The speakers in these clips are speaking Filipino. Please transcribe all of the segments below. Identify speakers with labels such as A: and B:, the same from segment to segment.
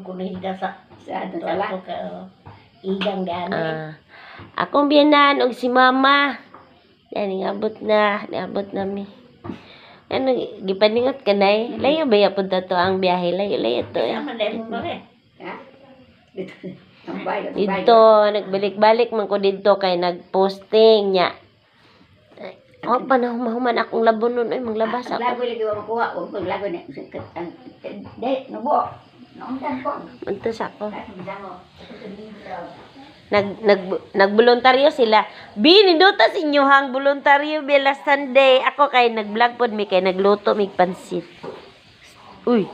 A: magkunida sa ato ka igang gani.
B: Akong biyanan og si mama. Yan, niabot na mi. Ano, gipaningot ka na eh. Layo ba yapod na to ang biyahe? Layo to eh.
A: Sama dahil mo ba eh? Ha?
B: Dito, nagbalik-balik man ko dito kay nagposting niya. Oh, panahon akong labon nun. Ay, maglabas ako.
A: Lago lagi ako kuha. Huwag ko lago na. Dahil, nabuo. Naundan ko.
B: Mantas ako. Nagboluntaryo sila. Niduta sa inyo hang voluntaryo bila Sunday. Ako kay nag-vlog pod mi kay nagluto mig pansit. Uy.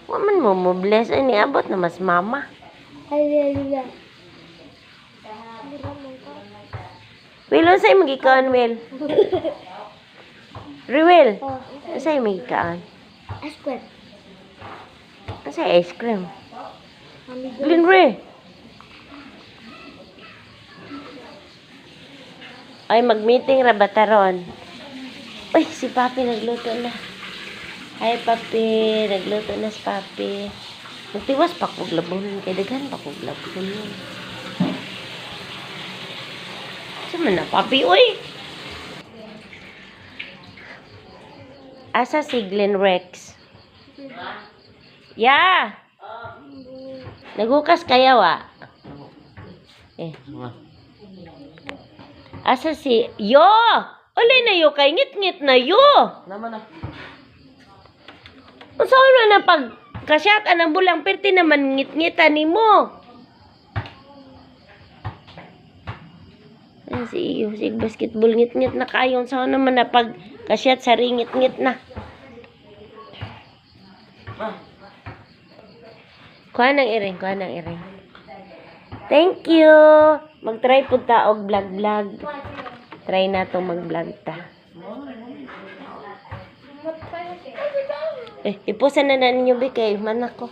B: Waman mo bless ay niabot na mas mama. Will, sa'yo magikaan, Will? Will, sa'yo magikaan?
C: Ice cream.
B: Sa'yo ice cream? Linre. Ay, mag-meeting ra ba taron? Uy, si Papi nagluto na. Hi, Papi. Nagluto na si Papi. Magtiwas pa kong labunan. Kaya daghan pa kong labunan. Sama na, Papi, uy! Asa si Glenn Rex? Yeah! Nagukas kaya, wa? Asa si... Yo! Ulay na yo kay ngit-ngit na yo!
D: Naman na.
B: Saan na pag kasyat anang bulang perti naman ngit-ngitan ni mo? Si iyo, si basketball ngit-ngit na kayon. Saan naman na pag kasyat sa ringit-ngit na? Kuha ng iring. Thank you! Mag-try po ta og vlog. Try na itong mag-vlog ta. Ipusan na ninyo, Bikay. Manako.